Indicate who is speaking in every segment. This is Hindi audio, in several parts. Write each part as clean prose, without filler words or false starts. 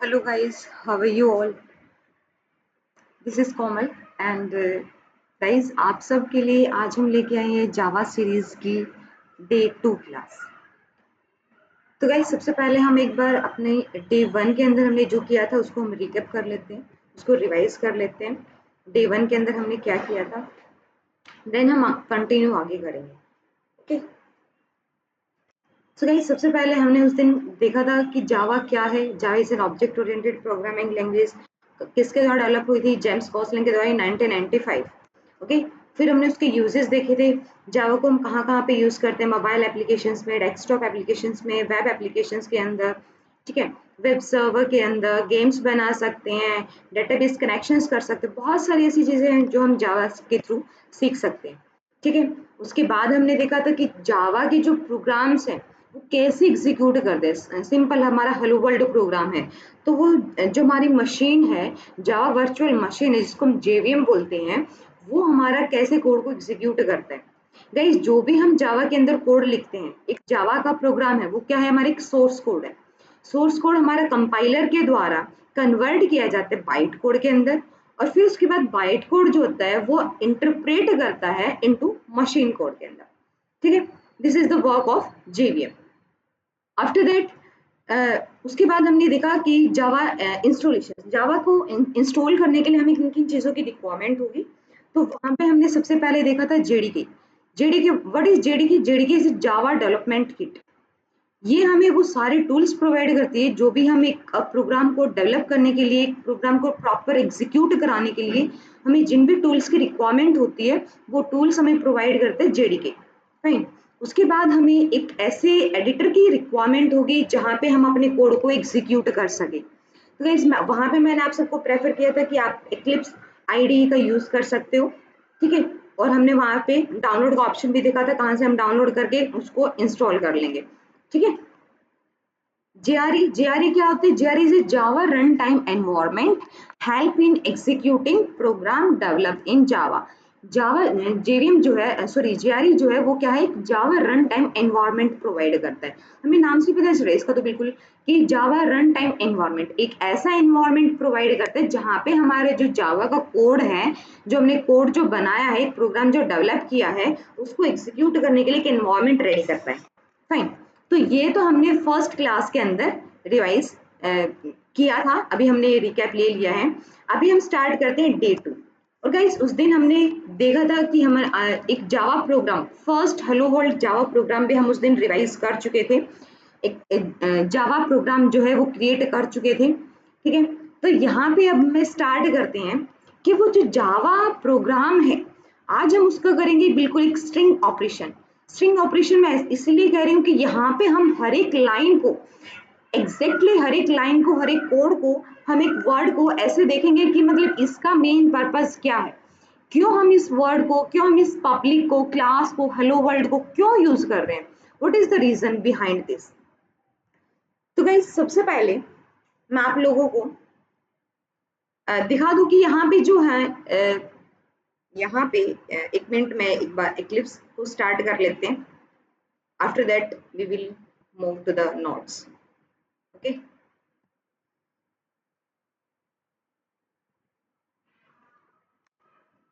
Speaker 1: Hello guys, how are you all? This is Komal and guys आप सब के लिए आज हम लेके आए हैं जावा सीरीज की डे 2 क्लास। तो गाइस सबसे पहले हम एक बार अपने डे 1 के अंदर हमने जो किया था उसको हम रिकैप कर लेते हैं, उसको रिवाइज कर लेते हैं। डे 1 के अंदर हमने क्या किया था, देन हम कंटिन्यू आगे करेंगे। ओके, सो गाइस सबसे पहले हमने उस दिन देखा था कि जावा क्या है। Java is an object oriented programming language. किसके द्वारा डेवलप हुई थी? जेम्स गॉसलिंग के द्वारा 1995। ओके, फिर हमने उसके यूजेस देखे थे। जावा को हम कहाँ पे यूज करते हैं? मोबाइल एप्लीकेशंस में, डेस्कटॉप एप्लीकेशंस में, वेब एप्लीकेशंस के अंदर, ठीक है, वेब सर्वर के अंदर गेम्स बना सकते हैं, डेटाबेस कनेक्शंस कर सकते हैं, बहुत सारी ऐसी चीजें हैं जो हम जावा के थ्रू सीख सकते हैं। ठीक है, उसके बाद हमने देखा था कि जावा के जो प्रोग्राम्स हैं वो कैसे एग्जीक्यूट करते हैं। सिंपल हमारा हेलो वर्ल्ड प्रोग्राम है, तो वो जो हमारी मशीन है, जावा वर्चुअल मशीन है जिसको हम जेवीएम बोलते हैं, वो हमारा कैसे कोड को एग्जीक्यूट करता है। गाइस जो भी हम जावा के अंदर कोड लिखते हैं, एक जावा का प्रोग्राम है, वो क्या है? हमारा एक सोर्स कोड है। सोर्स कोड हमारा कंपाइलर के द्वारा कन्वर्ट किया जाता है बाइट कोड के अंदर, और फिर उसके बाद बाइट कोड जो होता है वो इंटरप्रेट करता है इनटू मशीन कोड के अंदर। ठीक है, this is the work of JVM. After that उसके बाद हमने देखा कि जावा इंस्टॉलेशन, जावा को इंस्टॉल करने के लिए हमें किन किन चीज़ों की रिक्वायरमेंट होगी। तो वहाँ पे हमने सबसे पहले देखा था JDK. JDK, what is JDK? JDK is Java development kit. ये हमें वो सारे टूल्स प्रोवाइड करती है जो भी हम एक प्रोग्राम को डेवलप करने के लिए, एक प्रोग्राम को प्रॉपर एग्जीक्यूट कराने के लिए हमें जिन भी टूल्स की रिक्वायरमेंट होती है वो टूल्स हमें प्रोवाइड करते हैं जेडीके। फाइन, उसके बाद हमें एक ऐसे एडिटर की रिक्वायरमेंट होगी जहाँ पे हम अपने कोड को एग्जीक्यूट कर सके। तो गाइस वहाँ पे मैंने आप सबको प्रेफर किया था कि आप एक्लिप्स आईडी का यूज कर सकते हो। ठीक है, और हमने वहाँ पे डाउनलोड का ऑप्शन भी देखा था, कहाँ से हम डाउनलोड करके उसको इंस्टॉल कर लेंगे। ठीक है, JRE क्या होती है? JRE is Java run time environment, help in executing program develop in Java. Java JVM जो है, सॉरी JRE जो है वो क्या है? Java run time environment provide करता है। हमें नाम से पता चल रहा है इसका तो बिल्कुल, कि जावा रन टाइम एनवायरनमेंट एक ऐसा एनवायरनमेंट प्रोवाइड करता है जहाँ पे हमारे जो जावा का कोड है, जो हमने कोड जो बनाया है, प्रोग्राम जो डेवलप किया है, उसको एग्जीक्यूट करने के लिए एक एनवायरनमेंट रेडी करता है। फाइन, तो ये तो हमने फर्स्ट क्लास के अंदर रिवाइज किया था, अभी हमने रिकैप ले लिया है। अभी हम स्टार्ट करते हैं डे 2। और गाइस उस दिन हमने देखा था कि हम एक Java program, first hello world Java program भी हम उस दिन रिवाइज कर चुके थे। एक जावा प्रोग्राम जो है वो क्रिएट कर चुके थे। ठीक है, तो यहाँ पे अब मैं स्टार्ट करते हैं कि वो जो जावा प्रोग्राम है, आज हम उसका करेंगे बिल्कुल एक स्ट्रिंग ऑपरेशन। स्ट्रिंग ऑपरेशन मैं इसलिए कह रही हूँ कि यहाँ पे हम हर एक लाइन को एग्जैक्टली हर एक लाइन को, हर एक कोड को, हम एक वर्ड को ऐसे देखेंगे कि मतलब इसका मेन पर्पस क्या है, क्यों हम इस वर्ड को, क्यों हम इस पब्लिक को, क्लास को, हेलो वर्ल्ड को क्यों यूज कर रहे हैं, what is the reason behind this. तो गाइस सबसे पहले मैं आप लोगों को दिखा दूं कि यहाँ पे जो है यहाँ पे एक मिनट में एक बार एक्लिप्स को स्टार्ट कर लेते हैं। After that we will move to the notes. Okay,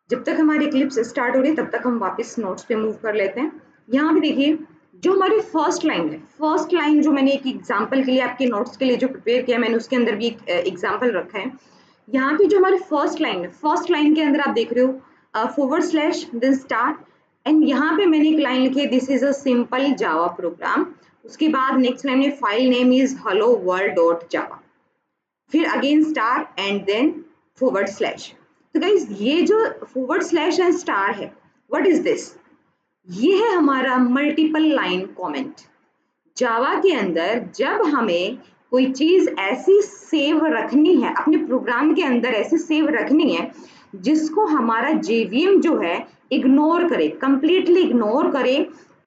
Speaker 1: जब तक हमारी क्लिप्स स्टार्ट हो रही है तब तक हम वापस नोट्स पे मूव कर लेते हैं। यहाँ पे देखिए जो हमारी फर्स्ट लाइन है, फर्स्ट लाइन जो मैंने एक एग्जांपल के लिए आपके नोट्स के लिए जो प्रिपेयर किया, मैंने उसके अंदर भी एक एग्जांपल रखा है। यहाँ पे जो हमारी फर्स्ट लाइन है, फर्स्ट लाइन के अंदर आप देख रहे हो forward slash then star, and यहाँ पे मैंने एक लाइन लिखी है, this is a simple Java program. उसके बाद नेक्स्ट लाइन में file name is hello world dot Java, फिर again star and then forward slash. तो गाइज ये जो फॉरवर्ड स्लैश एंड स्टार है, व्हाट इज दिस? ये है हमारा मल्टीपल लाइन कमेंट। जावा के अंदर जब हमें कोई चीज ऐसी सेव रखनी है, अपने प्रोग्राम के अंदर ऐसी सेव रखनी है जिसको हमारा जेवीएम जो है इग्नोर करे, कंप्लीटली इग्नोर करे,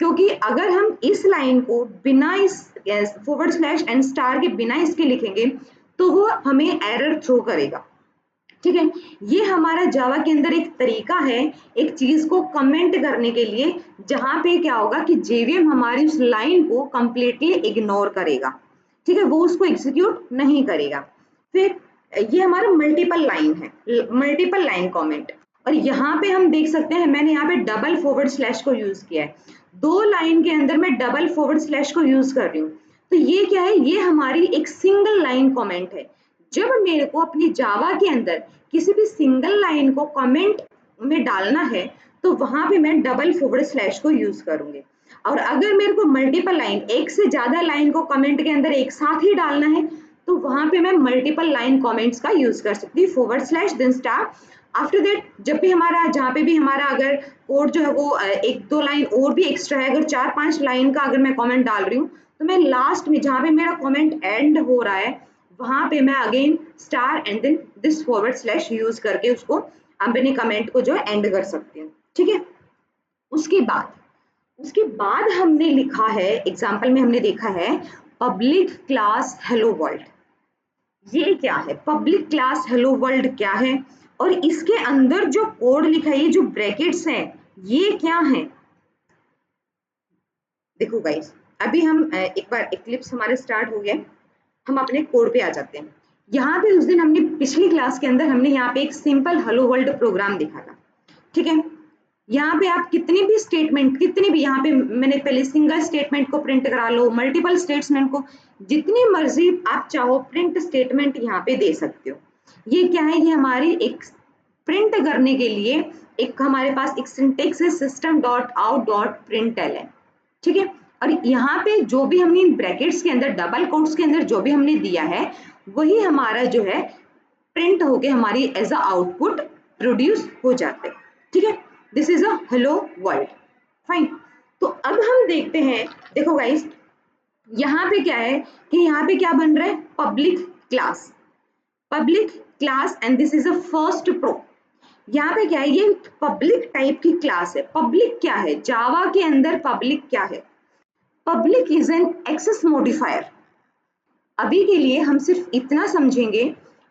Speaker 1: क्योंकि अगर हम इस लाइन को बिना इस फॉरवर्ड स्लैश एंड स्टार के बिना इसके लिखेंगे तो वो हमें एरर थ्रो करेगा। ठीक है, ये हमारा जावा के अंदर एक तरीका है एक चीज को कमेंट करने के लिए, जहां पे क्या होगा कि जेवीएम हमारी उस लाइन को कंप्लीटली इग्नोर करेगा। ठीक है, वो उसको एग्जीक्यूट नहीं करेगा। फिर ये हमारा मल्टीपल लाइन है, मल्टीपल लाइन कमेंट। और यहाँ पे हम देख सकते हैं मैंने यहाँ पे डबल फॉरवर्ड स्लैश को यूज किया है, 2 लाइन के अंदर मैं डबल फॉरवर्ड स्लैश को यूज कर रही हूँ। तो ये क्या है, ये हमारी एक सिंगल लाइन कमेंट है। जब मेरे को अपनी जावा के अंदर किसी भी सिंगल लाइन को कमेंट में डालना है तो वहां पे मैं डबल फॉरवर्ड स्लैश को यूज करूंगी। और अगर मेरे को मल्टीपल लाइन, एक से ज्यादा लाइन को कमेंट के अंदर एक साथ ही डालना है तो वहां पे मैं मल्टीपल लाइन कमेंट्स का यूज कर सकती हूँ, forward slash then star. After that जब भी हमारा, जहाँ पे भी हमारा अगर कोड जो है वो एक दो लाइन और भी एक्स्ट्रा है, अगर 4-5 लाइन का अगर मैं कमेंट डाल रही हूँ तो मैं लास्ट में जहाँ पे मेरा कमेंट एंड हो रहा है वहां पे मैं again star and then this forward slash use करके उसको अपने कमेंट को जो है एंड कर सकती हूँ। ठीक है, उसके बाद हमने लिखा है, एग्जाम्पल में हमने देखा है पब्लिक क्लास हेलो वर्ल्ड। ये क्या है, पब्लिक क्लास हेलो वर्ल्ड क्या है, और इसके अंदर जो कोड लिखा है, ये जो ब्रैकेट्स हैं ये क्या है। देखो गाइस, अभी हम एक बार इक्लिप्स हमारे स्टार्ट हो गया, हम अपने कोड पे आ जाते हैं। यहाँ पे उस दिन हमने पिछली क्लास के अंदर हमने यहाँ पे एक सिंपल हेलो वर्ल्ड प्रोग्राम देखा था। ठीक है, यहाँ पे आप कितनी भी स्टेटमेंट, कितनी भी, यहाँ पे मैंने पहले सिंगल स्टेटमेंट को प्रिंट करा लो, मल्टीपल स्टेटमेंट को, जितनी मर्जी आप चाहो प्रिंट स्टेटमेंट यहाँ पे दे सकते हो। ये क्या है, ये हमारी एक प्रिंट करने के लिए एक हमारे पास एक सिंटेक्स है, सिस्टम डॉट आउट डॉट प्रिंटल है। ठीक है, और यहाँ पे जो भी हमने ब्रैकेट्स के अंदर, डबल कोट्स के अंदर जो भी हमने दिया है वही हमारा जो है प्रिंट होके हमारी एज अ आउटपुट प्रोड्यूस हो जाते हैं। ठीक है, this is a hello world, fine. तो अब हम देखते हैं, देखो गाइस, यहाँ पे क्या है कि यहाँ पे क्या बन रहा है, public class, public class and this is a first pro. यहाँ पे क्या है, ये पब्लिक टाइप की क्लास है। पब्लिक क्या है, जावा के अंदर पब्लिक क्या है, public is an access modifier. अभी के लिए हम सिर्फ इतना समझेंगे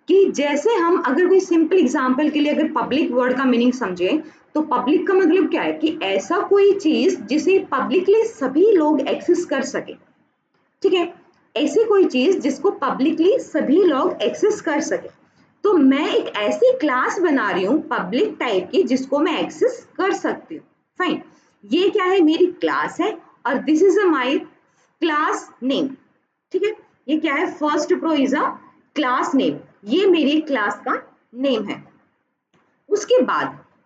Speaker 1: कि जैसे हम अगर कोई सिंपल एग्जांपल के लिए अगर पब्लिक वर्ड का मीनिंग समझें तो पब्लिक का मतलब क्या है कि ऐसा कोई चीज जिसे पब्लिकली सभी लोग एक्सेस कर सके। ठीक है, ऐसी कोई चीज जिसको पब्लिकली सभी लोग एक्सेस कर सके। तो मैं एक ऐसी क्लास बना रही हूँ पब्लिक टाइप की जिसको मैं एक्सेस कर सकती हूँ। फाइन, ये क्या है, मेरी क्लास है और this is a my class name. ठीक है, ये क्या है, first pro is a class name, ये मेरी क्लास का नेम है।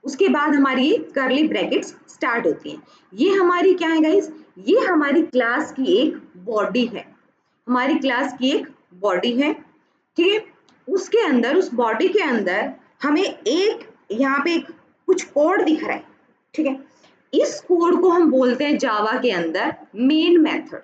Speaker 1: उसके बाद हमारी ये करली ब्रैकेट्स स्टार्ट होती हैं। ये हमारी क्या है गाइस, ये हमारी क्लास की एक बॉडी है, हमारी क्लास की एक बॉडी है। ठीक है, उसके अंदर, उस बॉडी के अंदर हमें एक यहाँ पे एक कुछ कोड दिख रहा है। ठीक है, इस कोड को हम बोलते हैं जावा के अंदर मेन मेथड।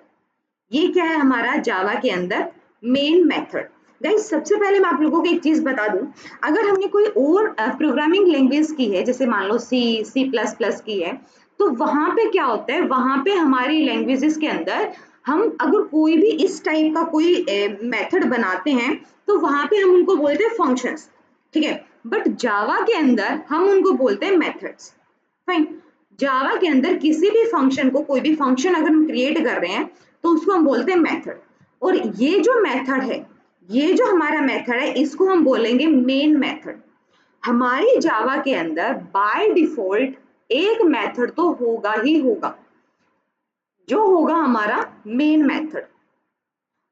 Speaker 1: ये क्या है हमारा जावा के अंदर मेन मेथड। गाइस, सबसे पहले मैं आप लोगों को एक चीज बता दूं, अगर हमने कोई और प्रोग्रामिंग लैंग्वेज की है, जैसे मान लो C++ की है, तो वहां पे क्या होता है, वहां पे हमारी लैंग्वेजेस के अंदर हम अगर कोई भी इस टाइप का कोई मेथड बनाते हैं तो वहां पे हम उनको बोलते हैं फंक्शंस। ठीक है, बट जावा के अंदर हम उनको बोलते हैं मेथड्स। फाइन, जावा के अंदर किसी भी फंक्शन को, कोई भी फंक्शन अगर हम क्रिएट कर रहे हैं तो उसको हम बोलते हैं मेथड। और ये जो मेथड है, ये जो हमारा मेथड है, इसको हम बोलेंगे मेन मेथड। हमारी जावा के अंदर बाय डिफॉल्ट एक मेथड तो होगा ही होगा, जो होगा हमारा मेन मेथड।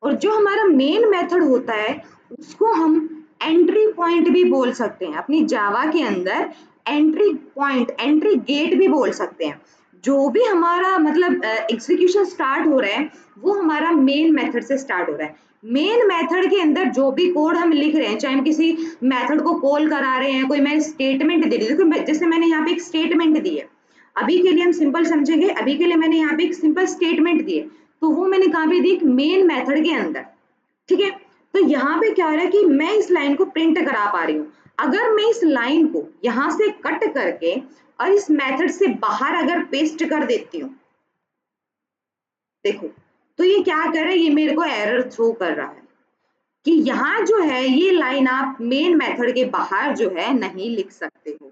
Speaker 1: और जो हमारा मेन मेथड होता है उसको हम एंट्री पॉइंट भी बोल सकते हैं। अपनी जावा के अंदर एंट्री पॉइंट, एंट्री गेट भी बोल सकते हैं। जो भी हमारा मतलब एग्जीक्यूशन स्टार्ट हो रहा है वो हमारा मेन मेथड से स्टार्ट हो रहा है। मेन मेथड के अंदर जो भी कोड हम लिख रहे हैं, चाहे हम किसी मेथड को कॉल करा रहे हैं, कोई मैं स्टेटमेंट दे रही हूँ, देखो जैसे मैंने यहाँ पे एक स्टेटमेंट दी है, अभी के लिए हम सिंपल समझेंगे, अभी के लिए मैंने यहाँ पे एक सिंपल स्टेटमेंट दी है, तो वो मैंने कहाँ पे दी, मेन मेथड के अंदर। ठीक है, तो यहाँ पे क्या हो रहा है कि मैं इस लाइन को प्रिंट करा पा रही हूँ। अगर मैं इस लाइन को यहाँ से कट करके और इस मेथड से बाहर अगर पेस्ट कर देती हूँ, देखो तो ये क्या कर रहा है, ये मेरे को एरर थ्रो कर रहा है कि यहाँ जो है ये लाइन आप मेन मेथड के बाहर जो है नहीं लिख सकते हो।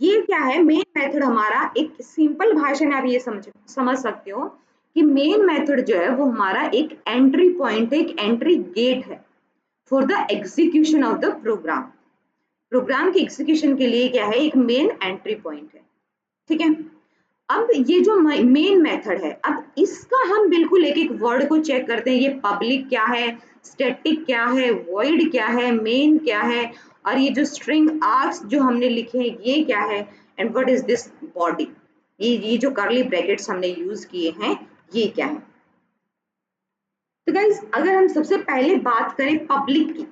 Speaker 1: ये क्या है, मेन मेथड हमारा एक सिंपल भाषा में आप ये समझ सकते हो कि मेन मेथड जो है वो हमारा एक एंट्री पॉइंट है, एक एंट्री गेट है। For the execution of the program. Program के एग्जीक्यूशन के लिए क्या है, एक मेन एंट्री पॉइंट है। ठीक है, अब ये जो मेन मेथड है, अब इसका हम बिल्कुल एक एक वर्ड को चेक करते हैं। ये पब्लिक क्या है, स्टैटिक क्या है, वॉइड क्या है, मेन क्या है, और ये जो स्ट्रिंग आर्क्स जो हमने लिखे हैं ये क्या है, and what is this body, ये जो करली ब्रैकेट्स हमने यूज किए हैं ये क्या है। तो गाइस अगर हम सबसे पहले बात करें पब्लिक की,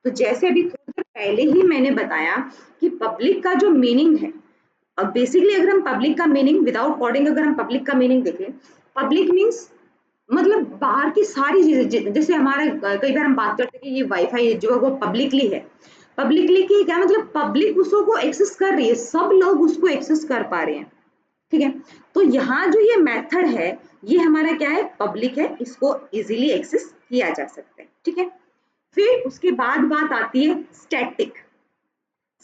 Speaker 1: तो जैसे अभी थोड़ी देर पहले ही मैंने बताया कि पब्लिक का जो मीनिंग है, अब बेसिकली अगर हम पब्लिक का मीनिंग विदाउट कोडिंग अगर हम पब्लिक का मीनिंग देखें, पब्लिक मीन्स मतलब बाहर की सारी चीजें, जैसे हमारा कई बार हम बात करते हैं कि ये वाईफाई जो है वो पब्लिकली है। पब्लिकली की क्या मतलब, पब्लिक उसको एक्सेस कर रही है, सब लोग उसको एक्सेस कर पा रहे हैं। ठीक है, तो यहाँ जो ये मेथड है ये हमारा क्या है, पब्लिक है, इसको इजीली एक्सेस किया जा सकता है। ठीक है, फिर उसके बाद बात आती है स्टैटिक।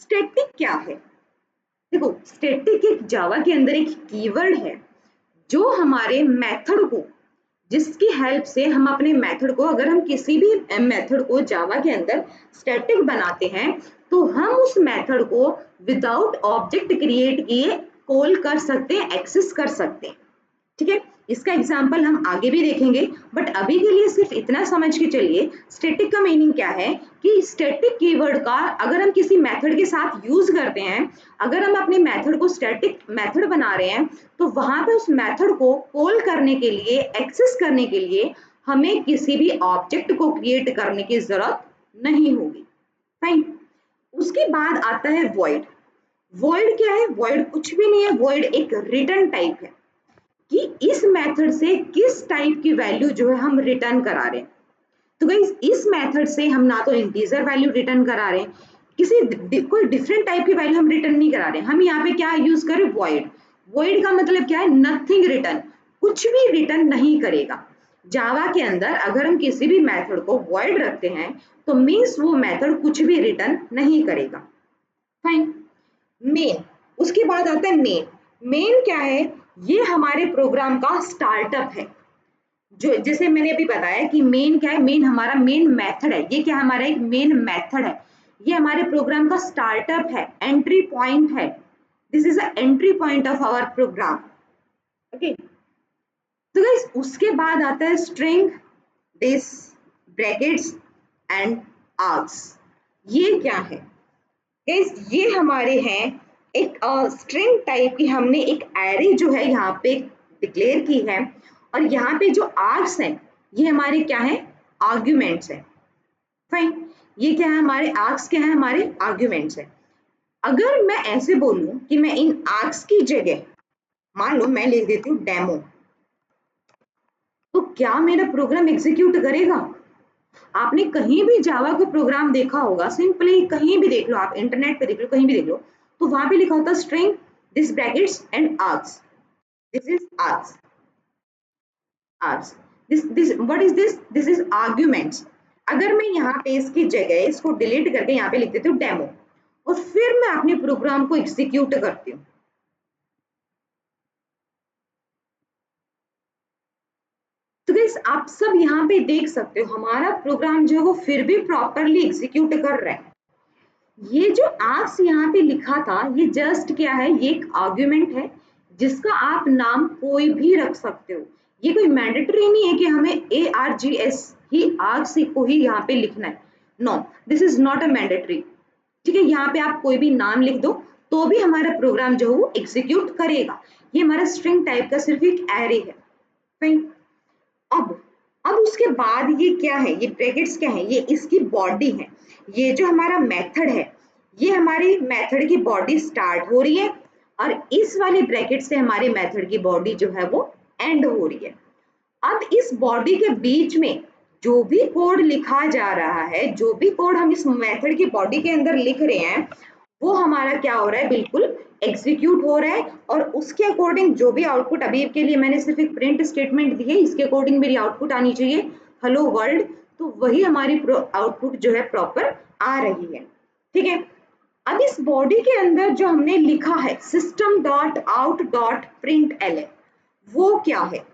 Speaker 1: स्टैटिक क्या है, देखो स्टैटिक एक जावा के अंदर एक कीवर्ड है जो हमारे मेथड को, जिसकी हेल्प से हम अपने मेथड को, अगर हम किसी भी मेथड को जावा के अंदर स्टैटिक बनाते हैं तो हम उस मेथड को विदाउट ऑब्जेक्ट क्रिएट किए कॉल कर सकते हैं, एक्सेस कर सकते हैं। ठीक है, इसका एग्जाम्पल हम आगे भी देखेंगे, बट अभी के लिए सिर्फ इतना समझ के चलिए स्टैटिक का मीनिंग क्या है कि स्टैटिक कीवर्ड का अगर हम किसी मेथड के साथ यूज करते हैं, अगर हम अपने मेथड को स्टैटिक मेथड बना रहे हैं तो वहां पे उस मेथड को कॉल करने के लिए, एक्सेस करने के लिए हमें किसी भी ऑब्जेक्ट को क्रिएट करने की जरूरत नहीं होगी। फाइन, उसके बाद आता है वॉइड। वॉइड क्या है, वॉइड कुछ भी नहीं है, वॉइड एक रिटर्न टाइप है कि इस मेथड से किस टाइप की वैल्यू जो है हम रिटर्न करा रहे हैं। तो गाइस इस मेथड से हम ना तो इंटीजर वैल्यू रिटर्न करा रहे हैं, कोई डिफरेंट टाइप की वैल्यू हम रिटर्न नहीं करा रहे हैं, हम यहाँ पे क्या यूज करें, वॉइड। वॉइड का मतलब क्या है, नथिंग रिटर्न, कुछ भी रिटर्न नहीं करेगा। जावा के अंदर अगर हम किसी भी मेथड को वॉइड रखते हैं तो मीन्स वो मेथड कुछ भी रिटर्न नहीं करेगा। फाइन, मेन, उसके बाद आता है मेन। मेन क्या है, ये हमारे प्रोग्राम का स्टार्टअप है। जो जैसे मैंने अभी बताया कि मेन क्या है, मेन हमारा मेन मेथड है, ये क्या हमारा एक मेन मेथड है, ये हमारे प्रोग्राम का स्टार्टअप है, एंट्री पॉइंट है। This is a entry point of our program. Okay, तो गाइस उसके बाद आता है string, this, brackets and args. ये क्या है गाइस, ये हमारे हैं एक स्ट्रिंग टाइप की, हमने एक एरे जो है यहाँ पे डिक्लेयर की है, और यहाँ पे जो आर्क्स हैं ये हमारे क्या है, आर्ग्यूमेंट्स है। फाइन, ये क्या है, हमारे आर्क्स क्या है, हमारे आर्ग्यूमेंट्स है। अगर मैं ऐसे बोलूं कि मैं इन आर्क्स की जगह मान लो मैं लिख देती हूँ डेमो, तो क्या मेरा प्रोग्राम एग्जीक्यूट करेगा। आपने कहीं भी जावा का प्रोग्राम देखा होगा, सिंपली कहीं भी देख लो, आप इंटरनेट पे देख लो, कहीं भी देख लो, तो वहां पे लिखा होता है string, this brackets and arcs, this is arcs, arcs, this what is this is arguments. अगर मैं यहाँ पे इसकी जगह इसको डिलीट करके यहाँ पे लिख देती हूँ डेमो, और फिर मैं अपने प्रोग्राम को एग्जीक्यूट करती हूँ, तो गाइस आप सब यहाँ पे देख सकते हो हमारा प्रोग्राम जो है वो फिर भी प्रॉपरली एग्जीक्यूट कर रहा है। ये जो आर्क्स यहाँ पे लिखा था ये जस्ट क्या है, ये एक आर्ग्यूमेंट है जिसका आप नाम कोई भी रख सकते हो। ये कोई मैंडेटरी नहीं है कि हमें ARGS ही आर्क्स को ही यहाँ पे लिखना है, no, this is not a mandatory. ठीक है, यहाँ पे आप कोई भी नाम लिख दो तो भी हमारा प्रोग्राम जो है वो एग्जीक्यूट करेगा। ये हमारा स्ट्रिंग टाइप का सिर्फ एक एरे है। फाइन, अब अब उसके बाद ये क्या है, ये ब्रैकेट्स क्या है, ये इसकी बॉडी है। ये जो हमारा मेथड है ये हमारी मेथड की बॉडी स्टार्ट हो रही है, और इस वाले ब्रैकेट से हमारे मेथड की बॉडी जो है वो एंड हो रही है। अब इस बॉडी के बीच में जो भी कोड लिखा जा रहा है, जो भी कोड हम इस मेथड की बॉडी के अंदर लिख रहे हैं वो हमारा क्या हो रहा है, बिल्कुल एग्जीक्यूट हो रहा है, और उसके अकॉर्डिंग जो भी आउटपुट, अभी के लिए मैंने सिर्फ एक प्रिंट स्टेटमेंट दी है, इसके अकॉर्डिंग मेरी आउटपुट आनी चाहिए हेलो वर्ल्ड, तो वही हमारी आउटपुट जो है प्रॉपर आ रही है। ठीक है, अब इस बॉडी के अंदर जो हमने लिखा है system dot out dot print L, वो क्या है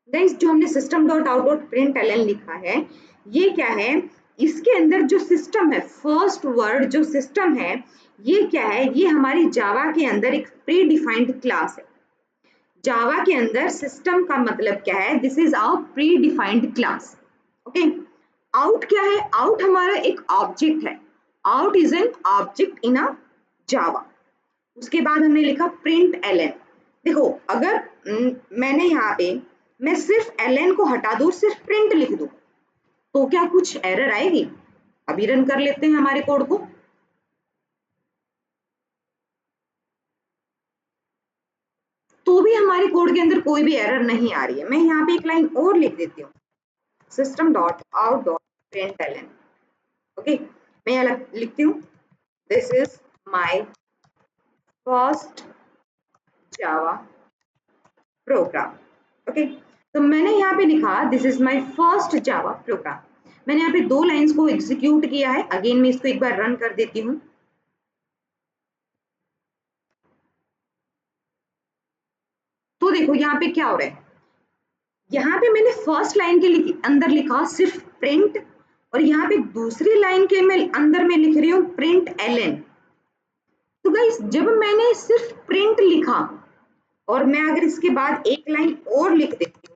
Speaker 1: गाइस, जो हमने system dot out dot print L लिखा है ये क्या है, इसके अंदर जो सिस्टम है, फर्स्ट वर्ड जो सिस्टम है, ये क्या है, ये हमारी जावा के अंदर एक प्री डिफाइंड क्लास है। जावा के अंदर सिस्टम का मतलब क्या है, this is our predefined class. Okay, out क्या है, आउट हमारा एक ऑब्जेक्ट है, out is an object in a Java. उसके बाद हमने लिखा प्रिंट एलन। देखो अगर मैंने यहाँ पे मैं सिर्फ एलन को हटा दूं, सिर्फ प्रिंट लिख दूं, तो क्या कुछ एरर आएगी? अभी रन कर लेते हैं हमारे कोड को। तो भी हमारे कोड के अंदर कोई भी एरर नहीं आ रही है। मैं यहाँ पे एक लाइन और लिख देती हूँ, system dot out dot print ln. Okay, मैं यहाँ लिखती हूँ, this is my first Java program. Okay, तो मैंने यहाँ पे लिखा this is my first Java program. मैंने यहाँ पे 2 लाइंस को एग्जीक्यूट किया है। अगेन मैं इसको एक बार रन कर देती हूँ। तो देखो यहाँ पे क्या हो रहा है, यहाँ पे मैंने फर्स्ट लाइन के अंदर लिखा सिर्फ प्रिंट, और यहाँ पे दूसरी लाइन के मैं अंदर में लिख रही हूँ प्रिंट एलन। तो गाइस जब मैंने सिर्फ प्रिंट लिखा और मैं अगर इसके बाद एक लाइन और लिख देती हूँ,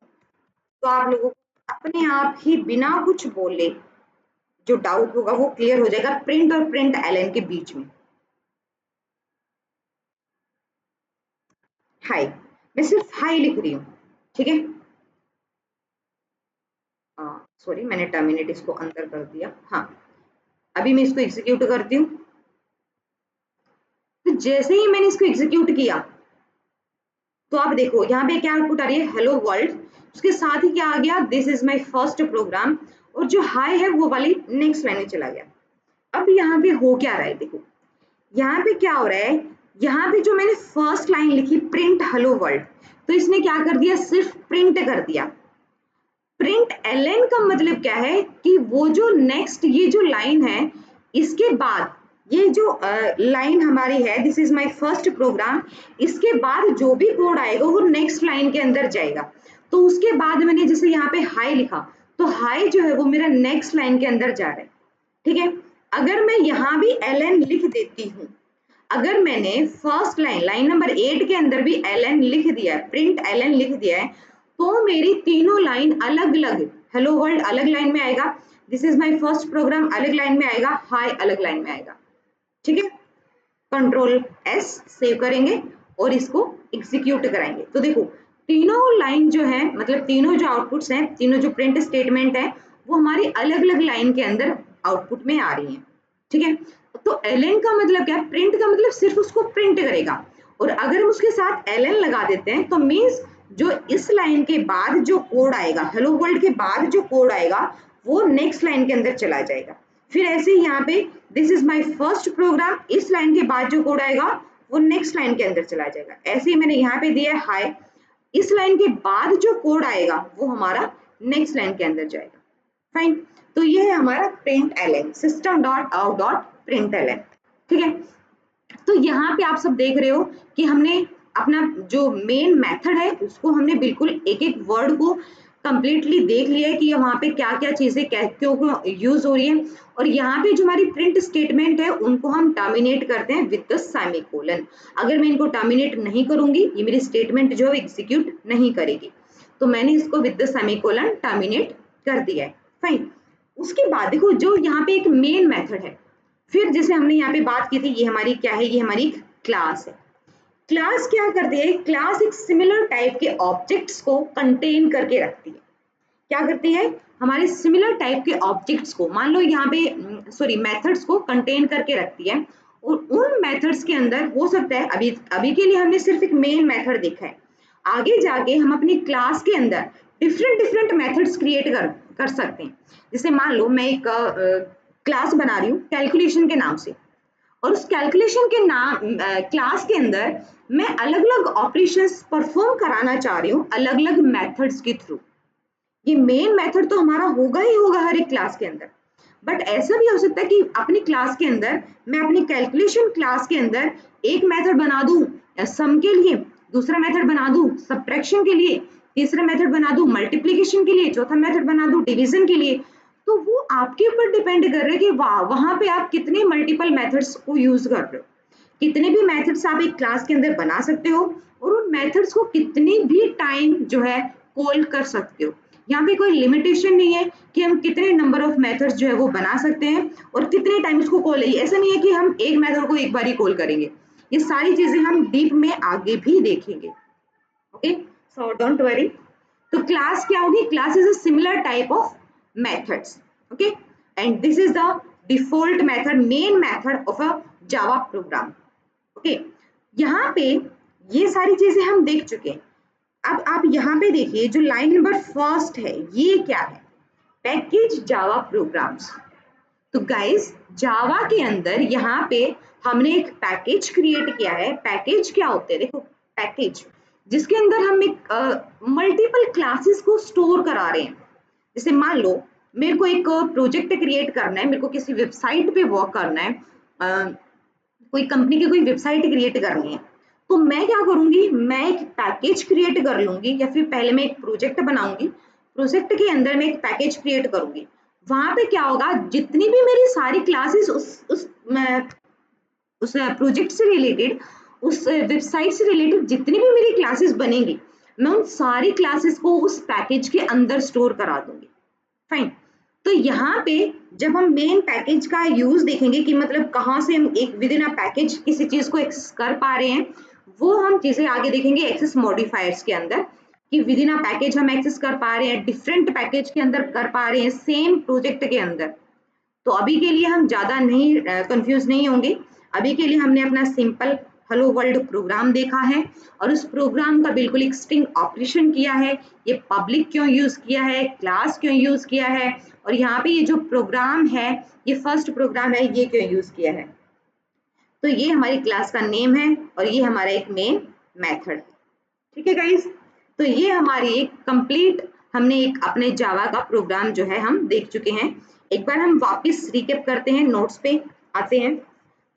Speaker 1: तो आप लोगों को अपने आप ही बिना कुछ बोले जो डाउट होगा वो क्लियर हो जाएगा प्रिंट और प्रिंट एलन के बीच में। हाय, मैं सिर्फ हाय लिख रही हूँ, ठीक है। सॉरी, मैंने टर्मिनेट इसको अंदर कर दिया। हाँ, अभी मैं इसको एग्जीक्यूट करती हूँ। तो जैसे ही मैंने इसको एग्जीक्यूट किया, तो आप देखो यहाँ पे क्या आउटपुट आ रही है, हेलो वर्ल्ड। उसके साथ ही क्या आ गया, this is my first program, और जो हाय है वो वाली नेक्स्ट लाइन में चला गया। अब यहाँ पे हो क्या रहा है, देखो यहाँ पे क्या हो रहा है, यहाँ पे जो मैंने फर्स्ट लाइन लिखी प्रिंट हेलो वर्ल्ड, तो इसने क्या कर दिया, सिर्फ प्रिंट कर दिया। प्रिंट एलएन का मतलब क्या है कि वो जो नेक्स्ट ये जो लाइन है, इसके बाद ये जो लाइन हमारी है, this is my first program, इसके बाद जो भी कोड आएगा वो नेक्स्ट लाइन के अंदर जाएगा। तो उसके बाद मैंने जैसे यहाँ पे हाई लिखा, तो हाई जो है वो मेरा नेक्स्ट लाइन के अंदर जा रहा है, ठीक है। अगर मैं यहाँ भी एलएन लिख देती हूँ, अगर मैंने फर्स्ट लाइन लाइन नंबर 8 के अंदर भी एलएन लिख दिया है, प्रिंट एलएन लिख दिया है, तो मेरी तीनों लाइन अलग अलग, हेलो वर्ल्ड अलग लाइन में आएगा, this is my first program अलग लाइन में आएगा, हाय अलग लाइन में आएगा, ठीक है। कंट्रोल एस सेव करेंगे और इसको एग्जीक्यूट कराएंगे। तो देखो तीनों लाइन जो है, मतलब तीनों जो आउटपुट्स हैं, तीनों जो प्रिंट स्टेटमेंट है, वो हमारी अलग अलग लाइन के अंदर आउटपुट में आ रही है, ठीक है। तो एलएन का मतलब क्या है, प्रिंट का मतलब सिर्फ उसको प्रिंट करेगा, और अगर हम उसके साथ एलएन लगा देते हैं तो मीन्स जो इस लाइन के बाद जो कोड आएगा, हेलो वर्ल्ड के बाद जो कोड आएगा, वो नेक्स्ट लाइन के अंदर चला जाएगा। फिर ऐसे ही यहाँ पे this is my first program, इस लाइन के बाद जो कोड आएगा वो नेक्स्ट लाइन के अंदर चला जाएगा। ऐसे ही मैंने यहाँ पे दिया है हाय, इस लाइन के बाद जो कोड आएगा वो हमारा नेक्स्ट लाइन के अंदर जाएगा। फाइन, तो ये है हमारा print ln, system dot out dot print ln, ठीक है। तो यहाँ पे आप सब देख रहे हो कि हमने अपना जो मेन मेथड है उसको हमने बिल्कुल एक एक वर्ड को कंप्लीटली देख लिया है कि वहाँ पे क्या क्या चीजें क्यों क्यों यूज हो रही है। और यहाँ पे जो हमारी प्रिंट स्टेटमेंट है उनको हम टर्मिनेट करते हैं विद द सेमीकोलन। अगर मैं इनको टर्मिनेट नहीं करूंगी, ये मेरी स्टेटमेंट जो है एग्जीक्यूट नहीं करेगी, तो मैंने इसको विद द सेमीकोलन टर्मिनेट कर दिया है। फाइन, उसके बाद देखो जो यहाँ पे एक मेन मेथड है, फिर जैसे हमने यहाँ पे बात की थी, ये हमारी क्या है, ये हमारी क्लास है। क्लास क्या करती है, क्लास एक सिमिलर टाइप के ऑब्जेक्ट्स को कंटेन करके रखती है। क्या करती है, हमारे सिमिलर टाइप के ऑब्जेक्ट्स को, मान लो यहाँ पे सॉरी मेथड्स को कंटेन करके रखती है। और उन मेथड्स के अंदर हो सकता है, अभी अभी के लिए हमने सिर्फ एक मेन मेथड देखा है, आगे जाके हम अपनी क्लास के अंदर डिफरेंट डिफरेंट मेथड्स क्रिएट कर सकते हैं। जैसे मान लो मैं एक क्लास बना रही हूँ कैलकुलेशन के नाम से, और उस कैलकुलेशन के नाम क्लास के अंदर मैं अलग अलग ऑपरेशंस परफॉर्म कराना चाह रही हूँ अलग अलग मेथड्स के थ्रू। ये मेन मेथड तो हमारा होगा ही होगा हर एक क्लास के अंदर, बट ऐसा भी हो सकता है कि अपनी क्लास के अंदर मैं अपनी कैलकुलेशन क्लास के अंदर एक मेथड बना दूं सम के लिए, दूसरा मेथड बना दूं सब्ट्रैक्शन के लिए, तीसरा मेथड बना दूं मल्टीप्लिकेशन के लिए, चौथा मेथड बना दूं डिवीजन के लिए। तो वो आपके ऊपर डिपेंड कर रहा है कि वहां पे आप कितने मल्टीपल मेथड्स को यूज कर रहे हो। कितने भी मेथड्स आप एक क्लास के अंदर बना सकते हो और उन मेथड्स को कितनी भी टाइम जो है कॉल कर सकते हो। यहाँ पे कोई लिमिटेशन नहीं है कि हम कितने नंबर ऑफ मेथड्स जो है वो बना सकते हैं और कितने टाइम उसको कॉल है। ऐसा नहीं है कि हम एक मेथड को एक बार ही कॉल करेंगे। ये सारी चीजें हम डीप में आगे भी देखेंगे। Okay, so don't worry. तो क्लास क्या होगी? Class is a similar type of methods. Okay, and this is the default method, main method of a Java program. Okay, यहाँ पे ये सारी चीजें हम देख चुके हैं। अब आप यहाँ पे देखिए जो लाइन नंबर फर्स्ट है, ये क्या है? पैकेज जावा प्रोग्राम्स। तो गाइस, जावा के अंदर यहाँ पे हमने एक पैकेज क्रिएट किया है। पैकेज क्या होते हैं? देखो, पैकेज जिसके अंदर हम एक मल्टीपल क्लासेस को स्टोर करा रहे हैं। जैसे मान लो मेरे को एक प्रोजेक्ट क्रिएट करना है, मेरे को किसी वेबसाइट पे वर्क करना है, कोई कंपनी की कोई वेबसाइट क्रिएट करनी है, तो मैं क्या करूंगी? मैं एक पैकेज क्रिएट कर लूंगी या फिर पहले मैं एक प्रोजेक्ट बनाऊंगी। प्रोजेक्ट के अंदर मैं एक पैकेज क्रिएट करूंगी। वहां पे क्या होगा? जितनी भी मेरी सारी क्लासेस उस प्रोजेक्ट से रिलेटेड, उस वेबसाइट से रिलेटेड जितनी भी मेरी क्लासेस बनेंगी, मैं उन सारी क्लासेस को उस पैकेज के अंदर स्टोर करा दूंगी। फाइन। तो यहाँ पे जब हम मेन पैकेज का यूज देखेंगे कि मतलब कहाँ से हम एक विद इन अ पैकेज किसी चीज को एक्सेस कर पा रहे हैं, वो हम चीजें आगे देखेंगे एक्सेस मॉडिफायर्स के अंदर, कि विद इन अ पैकेज हम एक्सेस कर पा रहे हैं, डिफरेंट पैकेज के अंदर कर पा रहे हैं, सेम प्रोजेक्ट के अंदर। तो अभी के लिए हम ज्यादा नहीं कंफ्यूज नहीं होंगे। अभी के लिए हमने अपना सिंपल हेलो वर्ल्ड प्रोग्राम देखा है और उस प्रोग्राम का बिल्कुल एक स्ट्रिंग ऑपरेशन किया है। ये पब्लिक क्यों यूज किया है, क्लास क्यों यूज किया है, और यहाँ पे ये जो प्रोग्राम है, ये फर्स्ट प्रोग्राम है, ये क्यों यूज किया है। तो ये हमारी क्लास का नेम है और ये हमारा एक मेन मेथड। ठीक है गाइस, तो ये हमारी एक कंप्लीट, हमने एक अपने जावा का प्रोग्राम जो है हम देख चुके हैं। एक बार हम वापस रिकैप करते हैं, नोट्स पे आते हैं।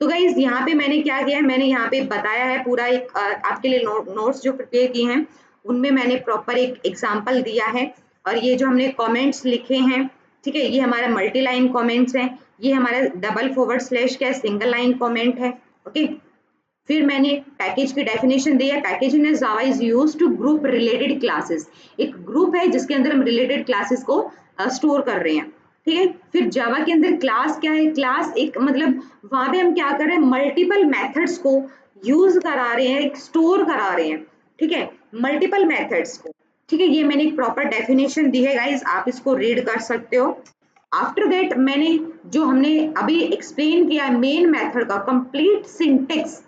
Speaker 1: तो गाइस, यहाँ पे मैंने क्या किया है? मैंने यहाँ पे बताया है पूरा एक आपके लिए नोट्स जो प्रिपेयर किए हैं, उनमें मैंने प्रॉपर एक एग्जाम्पल दिया है। और ये जो हमने कॉमेंट्स लिखे हैं, ठीक है, ये हमारा मल्टी लाइन कॉमेंट्स है, ये हमारा डबल फॉरवर्ड स्लैश क्या है, सिंगल लाइन कॉमेंट है। ओके, फिर मैंने पैकेज की डेफिनेशन दी है। Package in Java is used to group related classes. एक ग्रुप है जिसके अंदर हम रिलेटेड क्लासेस को स्टोर कर रहे हैं। ठीक है, फिर जावा के अंदर क्लास क्या है? क्लास एक मतलब वहां पे हम क्या कर रहे हैं? मल्टीपल मेथड्स को यूज करा रहे हैं, स्टोर करा रहे हैं। ठीक है, मल्टीपल मेथड्स को। ठीक है, ये मैंने एक प्रॉपर डेफिनेशन दी है गाइस, आप इसको रीड कर सकते हो। आफ्टर दैट मैंने जो हमने अभी एक्सप्लेन किया है मेन मेथड का complete syntax,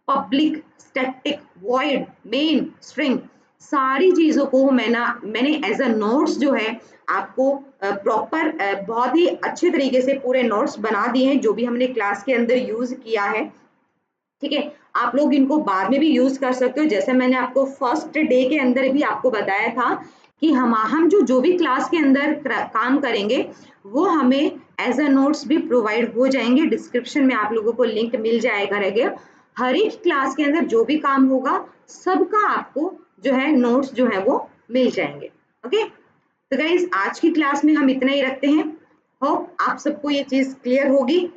Speaker 1: public, static, void, main, string, सारी चीजों को मैंने एज अ नोट्स जो है आपको प्रॉपर बहुत ही अच्छे तरीके से पूरे नोट्स बना दिए हैं जो भी हमने क्लास के अंदर यूज किया है। ठीक है, आप लोग इनको बाद में भी यूज कर सकते हो। जैसे मैंने आपको फर्स्ट डे के अंदर भी आपको बताया था कि हम जो भी क्लास के अंदर काम करेंगे वो हमें एज अ नोट्स भी प्रोवाइड हो जाएंगे। डिस्क्रिप्शन में आप लोगों को लिंक मिल जाएगा रहेगा। हर एक क्लास के अंदर जो भी काम होगा सबका आपको जो है नोट्स जो है वो मिल जाएंगे। ओके, तो गाइज आज की क्लास में हम इतना ही रखते हैं। होप आप सबको ये चीज क्लियर होगी।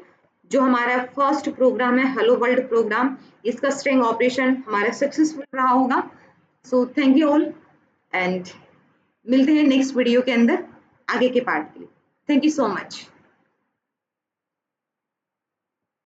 Speaker 1: जो हमारा फर्स्ट प्रोग्राम है हेलो वर्ल्ड प्रोग्राम, इसका स्ट्रिंग ऑपरेशन हमारा सक्सेसफुल रहा होगा। So thank you all, and मिलते हैं नेक्स्ट वीडियो के अंदर आगे के पार्ट के लिए। Thank you so much.